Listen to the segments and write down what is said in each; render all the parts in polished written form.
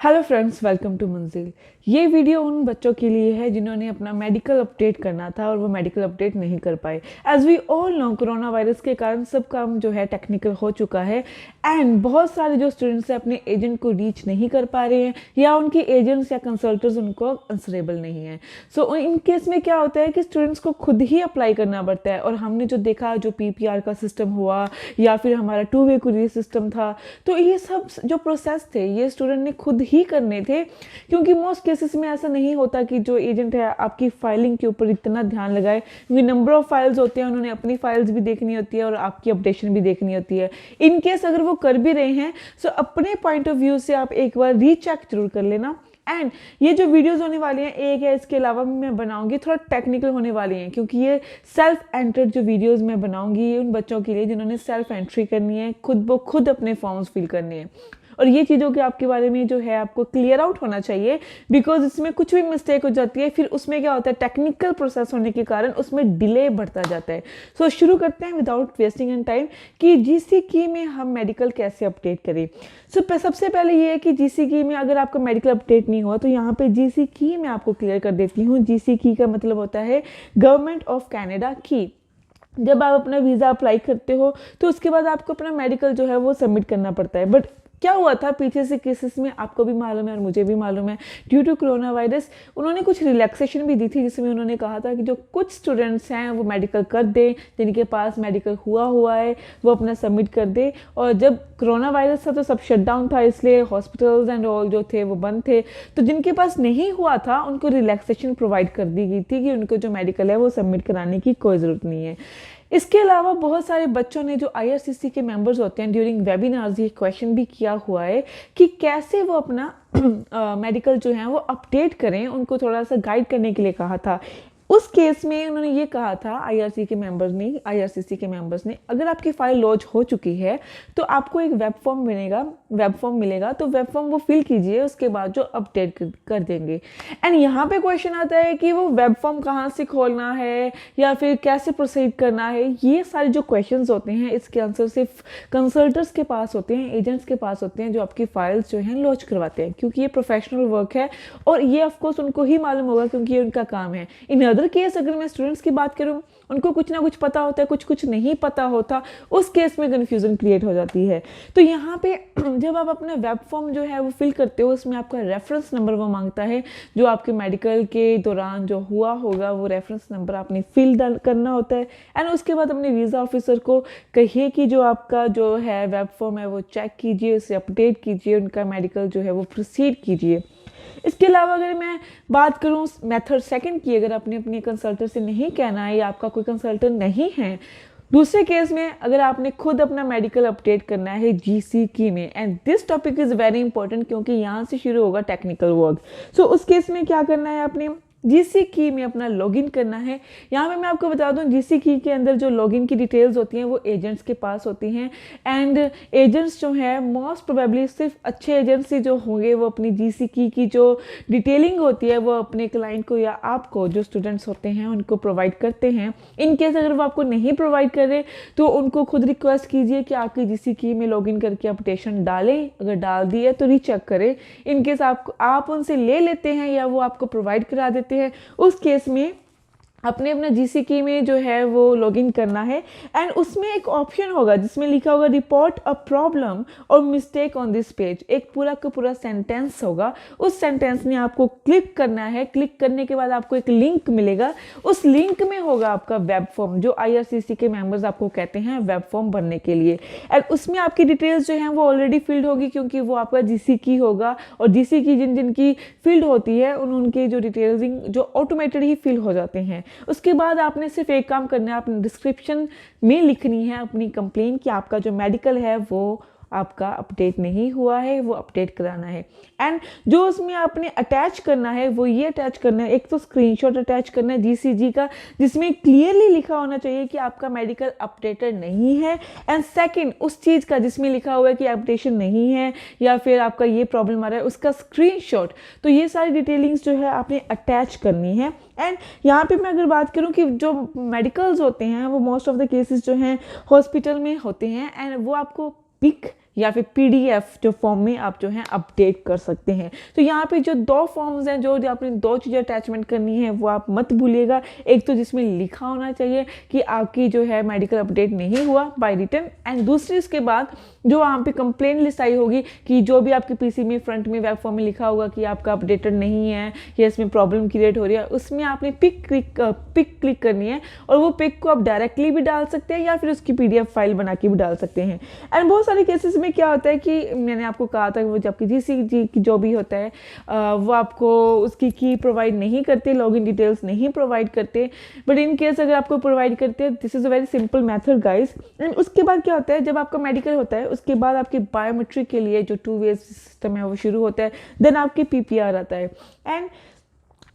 Hello friends, welcome to मंजिल। ये video उन बच्चों के लिए है जिन्होंने अपना मेडिकल अपडेट करना था और वो मेडिकल अपडेट नहीं कर पाए। As we all know, corona virus के कारण सब काम जो है टेक्निकल हो चुका है एंड बहुत सारे जो स्टूडेंट्स हैं अपने एजेंट को रीच नहीं कर पा रहे हैं या उनके एजेंट्स या कंसल्टर्स उनको आंसरेबल नहीं है। सो इन केस में क्या होता है कि स्टूडेंट्स को खुद ही अप्लाई करना पड़ता है। और हमने जो देखा, जो PPR का सिस्टम हुआ या फिर हमारा 2-वे कुरियर सिस्टम था, तो ये सब जो प्रोसेस थे ये स्टूडेंट ने खुद ही करने थे, क्योंकि मोस्ट केसेस में ऐसा नहीं होता कि जो एजेंट है आपकी फाइलिंग के ऊपर इतना ध्यान लगाए, क्योंकि नंबर ऑफ फाइल्स होते हैं, उन्होंने अपनी फाइल्स भी देखनी होती है और आपकी अपडेशन भी देखनी होती है। इन केस अगर वो कर भी रहे हैं तो अपने पॉइंट ऑफ व्यू से आप एक बार रीचेक जरूर कर लेना। एंड ये जो वीडियोस होने वाली हैं, एक है, इसके अलावा मैं बनाऊंगी थोड़ा टेक्निकल होने वाली हैं, क्योंकि ये सेल्फ एंटर्ड जो वीडियोस मैं बनाऊंगी ये उन बच्चों के लिए जिन्होंने सेल्फ एंट्री करनी है, खुद अपने फॉर्म्स फिल करने हैं। और ये चीज़ों के आपके बारे में जो है आपको क्लियर आउट होना चाहिए, बिकॉज इसमें कुछ भी मिस्टेक हो जाती है फिर उसमें क्या होता है, टेक्निकल प्रोसेस होने के कारण उसमें डिले बढ़ता जाता है। सो शुरू करते हैं विदाउट वेस्टिंग एंड टाइम कि GC की में हम मेडिकल कैसे अपडेट करें। सबसे पहले ये है कि GC की में अगर आपका मेडिकल अपडेट नहीं हुआ तो यहाँ पे GC की मैं आपको क्लियर कर देती हूँ। GC की का मतलब होता है गवर्नमेंट ऑफ कैनेडा की। जब आप अपना वीज़ा अप्लाई करते हो तो उसके बाद आपको अपना मेडिकल जो है वो सबमिट करना पड़ता है। बट क्या हुआ था पीछे से केसेस में आपको भी मालूम है और मुझे भी मालूम है, ड्यू टू कोरोना वायरस उन्होंने कुछ रिलैक्सेशन भी दी थी, जिसमें उन्होंने कहा था कि जो कुछ स्टूडेंट्स हैं वो मेडिकल कर दें, जिनके पास मेडिकल हुआ है वो अपना सबमिट कर दे। और जब कोरोना वायरस था तो सब शट डाउन था, इसलिए हॉस्पिटल्स एंड ऑल जो थे वो बंद थे। तो जिनके पास नहीं हुआ था उनको रिलैक्सेशन प्रोवाइड कर दी गई थी कि उनको जो मेडिकल है वो सबमिट कराने की कोई ज़रूरत नहीं है। इसके अलावा बहुत सारे बच्चों ने जो IRCC के मेंबर्स होते हैं ड्यूरिंग वेबिनार्स ये क्वेश्चन भी किया हुआ है कि कैसे वो अपना मेडिकल जो है वो अपडेट करें, उनको थोड़ा सा गाइड करने के लिए कहा था। उस केस में उन्होंने ये कहा था IRCC के मेंबर्स ने अगर आपकी फाइल लॉन्च हो चुकी है तो आपको एक वेब फॉर्म मिलेगा, तो वेब फॉर्म वो फिल कीजिए, उसके बाद जो अपडेट कर देंगे। एंड यहाँ पे क्वेश्चन आता है कि वो वेब फॉर्म कहाँ से खोलना है या फिर कैसे प्रोसीड करना है। ये सारे जो क्वेश्चंस होते हैं इसके आंसर सिर्फ कंसल्टर्स के पास होते हैं, एजेंट्स के पास होते हैं, जो आपकी फाइल्स जो हैं लॉन्च करवाते हैं, क्योंकि ये प्रोफेशनल वर्क है और ये ऑफकोर्स उनको ही मालूम होगा क्योंकि ये उनका काम है। इन अदर केस अगर मैं स्टूडेंट्स की बात करूं, उनको कुछ ना कुछ पता होता है, कुछ नहीं पता होता, उस केस में कन्फ्यूजन क्रिएट हो जाती है। तो यहाँ पे जब आप अपना वेब फॉर्म जो है वो फिल करते हो, उसमें आपका रेफरेंस नंबर वो मांगता है, जो आपके मेडिकल के दौरान जो हुआ होगा वो रेफरेंस नंबर आपने फिल करना होता है। एंड उसके बाद अपने वीज़ा ऑफिसर को कहिए कि जो आपका जो है वेब फॉर्म है वो चेक कीजिए, उसे अपडेट कीजिए, उनका मेडिकल जो है वो प्रोसीड कीजिए। इसके अलावा अगर मैं बात करूं मेथड सेकंड की, अगर आपने अपने कंसल्टेंट से नहीं कहना है या आपका कोई कंसल्टेंट नहीं है, दूसरे केस में अगर आपने खुद अपना मेडिकल अपडेट करना है GC की में, and this topic is very important क्योंकि यहाँ से शुरू होगा टेक्निकल वर्क। सो उस केस में क्या करना है, आपने GC की में अपना लॉगिन करना है। यहाँ पे मैं आपको बता दूँ GC की के अंदर जो लॉगिन की डिटेल्स होती हैं वो एजेंट्स के पास होती हैं। एंड एजेंट्स जो है मोस्ट प्रोबेबली सिर्फ अच्छे एजेंट्स ही जो होंगे वो अपनी GC की जो डिटेलिंग होती है वो अपने क्लाइंट को या आपको जो स्टूडेंट्स होते हैं उनको प्रोवाइड करते हैं। इन केस अगर वो आपको नहीं प्रोवाइड करे तो उनको खुद रिक्वेस्ट कीजिए कि आपकी GC की में लॉगिन करके अपडेशन डालें, अगर डाल दी है तो रीचेक करें। इन केस आप उनसे ले लेते हैं या वो आपको प्रोवाइड करा देते हैं, उस केस में अपने अपना GC की में जो है वो लॉगिन करना है। एंड उसमें एक ऑप्शन होगा जिसमें लिखा होगा रिपोर्ट अ प्रॉब्लम और मिस्टेक ऑन दिस पेज, एक पूरा का पूरा सेंटेंस होगा। उस सेंटेंस में आपको क्लिक करना है, क्लिक करने के बाद आपको एक लिंक मिलेगा, उस लिंक में होगा आपका वेब फॉर्म, जो IRCC के मेंबर्स आपको कहते हैं वेब फॉर्म भरने के लिए। एंड उसमें आपकी डिटेल्स जो हैं वो ऑलरेडी फिल्ड होगी, क्योंकि वो आपका GC की होगा और GC की जिनकी फील्ड होती है उनके जो डिटेल्सिंग जो ऑटोमेटेड ही फिल हो जाते हैं। उसके बाद आपने सिर्फ एक काम करना है, आपने डिस्क्रिप्शन में लिखनी है अपनी कंप्लेन कि आपका जो मेडिकल है वो आपका अपडेट नहीं हुआ है, वो अपडेट कराना है। एंड जो उसमें आपने अटैच करना है वो ये अटैच करना है, एक तो स्क्रीनशॉट अटैच करना है GCG का, जिसमें क्लियरली लिखा होना चाहिए कि आपका मेडिकल अपडेटेड नहीं है। एंड सेकंड उस चीज़ का जिसमें लिखा हुआ है कि अपडेशन नहीं है या फिर आपका ये प्रॉब्लम आ रहा है, उसका स्क्रीनशॉट। तो ये सारी डिटेलिंग्स जो है आपने अटैच करनी है। एंड यहाँ पे मैं अगर बात करूँ कि जो मेडिकल्स होते हैं वो मोस्ट ऑफ द केसेस जो हैं हॉस्पिटल में होते हैं, एंड वो आपको पिक या फिर PDF जो फॉर्म में आप जो है अपडेट कर सकते हैं। तो यहाँ पे जो 2 फॉर्म्स हैं, जो आपने 2 चीज़ें अटैचमेंट करनी है वो आप मत भूलिएगा। एक तो जिसमें लिखा होना चाहिए कि आपकी जो है मेडिकल अपडेट नहीं हुआ बाय रिटन, एंड दूसरी इसके बाद जो वहाँ पे कंप्लेंट लिस्ट आई होगी कि जो भी आपके PC में फ्रंट में वेब फॉर्म में लिखा होगा कि आपका अपडेटेड नहीं है या इसमें प्रॉब्लम क्रिएट हो रही है, उसमें आपने पिक क्लिक करनी है और वो पिक को आप डायरेक्टली भी डाल सकते हैं या फिर उसकी PDF फाइल बना के भी डाल सकते हैं। एंड बहुत सारे केसेस में क्या होता है कि मैंने आपको कहा था कि वो जब आपकी GCG की जो भी होता है वो आपको उसकी की प्रोवाइड नहीं करते, लॉगिन डिटेल्स नहीं प्रोवाइड करते, बट इन केस अगर आपको प्रोवाइड करते हैं, this is a very simple method guys. And उसके बाद क्या होता है, जब आपका मेडिकल होता है उसके बाद आपके बायोमेट्रिक के लिए जो 2 वे सिस्टम है वो शुरू होता है, देन आपके PPR आता है। एंड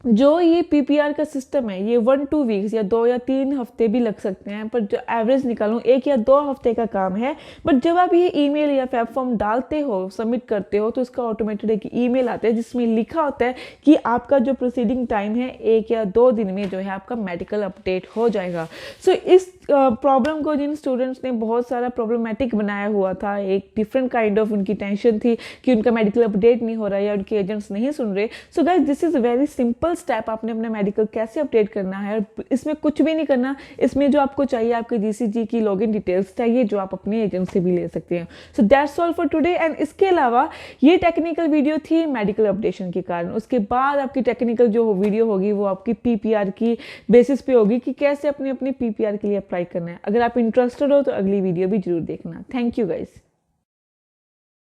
जो ये PPR का सिस्टम है ये 1-2 वीक्स या 2 या 3 हफ्ते भी लग सकते हैं, पर जो एवरेज निकालूं 1 या 2 हफ्ते का काम है। बट जब आप ये ईमेल या वेब फॉर्म डालते हो, सबमिट करते हो, तो उसका ऑटोमेटेड एक ईमेल आता है जिसमें लिखा होता है कि आपका जो प्रोसीडिंग टाइम है 1 या 2 दिन में जो है आपका मेडिकल अपडेट हो जाएगा। सो इस प्रॉब्लम को जिन स्टूडेंट्स ने बहुत सारा प्रॉब्लमेटिक बनाया हुआ था, एक डिफरेंट काइंड ऑफ उनकी टेंशन थी कि उनका मेडिकल अपडेट नहीं हो रहा है या उनके एजेंट्स नहीं सुन रहे। So guys this is very simple step, आपने अपना मेडिकल कैसे अपडेट करना है, और इसमें कुछ भी नहीं करना। इसमें जो आपको चाहिए आपके GCG की लॉगिन डिटेल्स चाहिए जो आप अपने एजेंट से भी ले सकते हैं। So that's all for today. And इसके अलावा ये टेक्निकल वीडियो थी मेडिकल अपडेशन के कारण। उसके बाद आपकी टेक्निकल जो वीडियो होगी वो आपकी PPR की बेसिस पे होगी कि कैसे अपने PPR के लिए अप्लाई करना है। अगर आप इंटरेस्टेड हो तो अगली वीडियो भी जरूर देखना। Thank you guys.